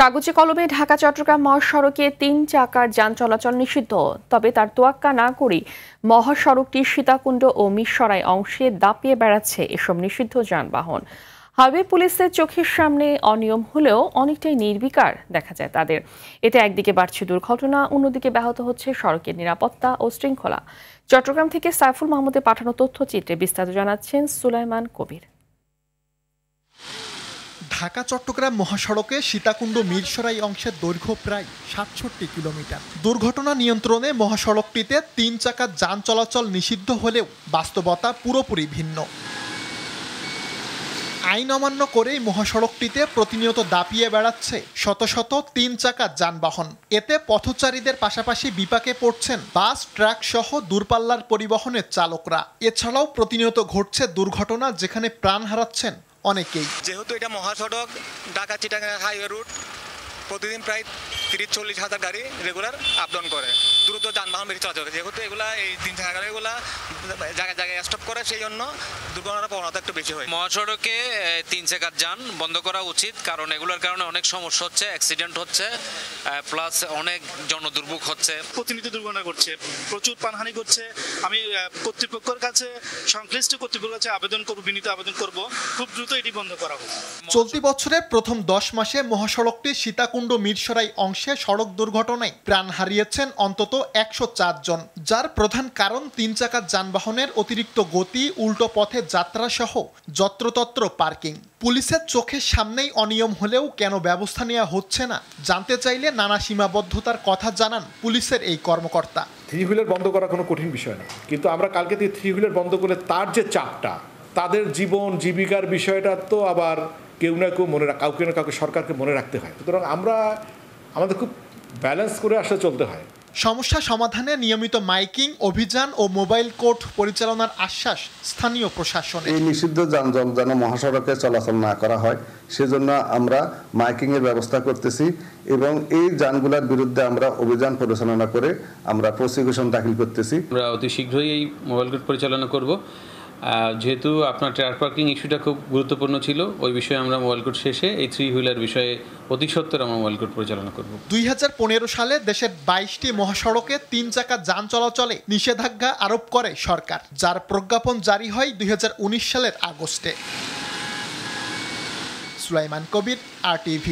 কাগজে কলমে ঢাকা চট্টগ্রাম মহাসড়কে ৩ চাকার যান চলাচল নিষিদ্ধ, তবে তার তোয়াক্কা না করেই মহাসড়কটির সীতাকুণ্ড ও মিরসরাই অংশে দাপিয়ে বেড়াচ্ছে এসব নিষিদ্ধ যানবাহন। হাইওয়ে পুলিশের চোখের সামনে অনিয়ম হলেও অনেকটাই নির্বিকার দেখা যায় তাদের। এতে একদিকে বাড়ছে দুর্ঘটনা, অন্যদিকে ব্যাহত হচ্ছে সড়কের নিরাপত্তা ও শৃঙ্খলা। চট্টগ্রাম থেকে সাইফুল মাহমুদের পাঠানো তথ্যচিত্রে বিস্তারিত জানাচ্ছেন সুলাইমান কবির। ঢাকা চট্টগ্রাম মহাসড়কে সীতাকুণ্ড মিরসরাই অংশের দৈর্ঘ্য প্রায় ৬৭ কিলোমিটার। দুর্ঘটনা নিয়ন্ত্রণে মহাসড়কটিতে ৩ চাকার যান চলাচল নিষিদ্ধ হলেও বাস্তবতা পুরোপুরি ভিন্ন। আইন অমান্য করেই মহাসড়কটিতে প্রতিনিয়ত দাপিয়ে বেড়াচ্ছে শত শত ৩ চাকার যানবাহন। এতে পথচারীদের পাশাপাশি বিপাকে পড়ছেন বাস, ট্রাক সহ দূরপাল্লার পরিবহনের চালকরা। এছাড়াও প্রতিনিয়ত ঘটছে দুর্ঘটনা, যেখানে প্রাণ হারাচ্ছেন অনেকেই। যেহেতু এটা মহাসড়ক ঢাকা চিটাগাং হাইওয়ে রুট, প্রতিদিন প্রায় ৩০-৪০ হাজার গাড়ি রেগুলার আপ ডাউন করে, দ্রুত যানবাহন বেশি চলাচল করে। যেহেতু এগুলা এই ৩ চাকা গাড়িগুলা জায়গায় জায়গায় স্টপ করে, সেই জন্য দুর্ঘটনার প্রবণতা একটু বেশি হয়। মহাসড়কে ৩ চাকার যান বন্ধ করা উচিত, কারণ এগুলোর কারণে অনেক সমস্যা হচ্ছে, অ্যাক্সিডেন্ট হচ্ছে, প্লাস অনেক জনদুর্ভোগ হচ্ছে। প্রতিনিয়ত দুর্ঘটনা ঘটছে, প্রচুর প্রাণহানি ঘটছে। আমি কর্তৃপক্ষের কাছে, সংশ্লিষ্ট কর্তৃপক্ষের কাছে বিনীত আবেদন করব, খুব দ্রুত এটি বন্ধ করা হোক। চলতি বছরের প্রথম ১০ মাসে মহাসড়কটি সীতাকুণ্ড মিরসরাই অংশে সড়ক দুর্ঘটনায় প্রাণ হারিয়েছেন অন্তত ১০৪ জন, যার প্রধান কারণ ৩ চাকার যানবাহনের অতিরিক্ত গতি, উল্টো পথে যাত্রা সহ যত্রতত্র পার্কিং। পুলিশের চোখের সামনেই অনিয়ম হলেও কেন ব্যবস্থা নেওয়া হচ্ছে না জানতে চাইলে নানা সীমাবদ্ধতার কথা জানান পুলিশের এই কর্মকর্তা। 3 হুইলার বন্ধ করা কোনো কঠিন বিষয় না, কিন্তু আমরা কালকে 3 হুইলার বন্ধ করলে তার যে চাপটা, তাদের জীবন জীবিকার বিষয়টা তো আবার কেউ না কেউ কাউকে না কাউকে সরকারকে মনে রাখতে হয়। সুতরাং আমাদের খুব ব্যালেন্স করে আসলে চলতে হয়। সমস্যা সমাধানে নিয়মিত মাইকিং, অভিযান ও মোবাইল কোর্ট পরিচালনার আশ্বাস স্থানীয় প্রশাসনের। এই নিষিদ্ধ যানজট যেন মহাসড়কে চলাচল না করা হয়, সেজন্য আমরা মাইকিং এর ব্যবস্থা করতেছি এবং এই যানগুলোর বিরুদ্ধে আমরা অভিযান পরিচালনা করে আমরা প্রসিকিউশন দাখিল করতেছি। আমরা অতি শীঘ্রই এই মোবাইল কোর্ট পরিচালনা করব। যেহেতু আপনার ট্রাক পার্কিং ইস্যুটা খুব গুরুত্বপূর্ণ ছিল, ওই বিষয়ে আমরা মোবাইল কোর্ট শেষে এই 3 হুইলার বিষয়ে অতি সত্বর আমরা মোবাইল কোর্ট পরিচালনা করব। ২০১৫ সালে দেশের ২২টি মহাসড়কে ৩ চাকা যান চলাচলে নিষেধাজ্ঞা আরোপ করে সরকার, যার প্রজ্ঞাপন জারি হয় ২০১৯ সালের আগস্টে। সুলাইমান কবির, RTV।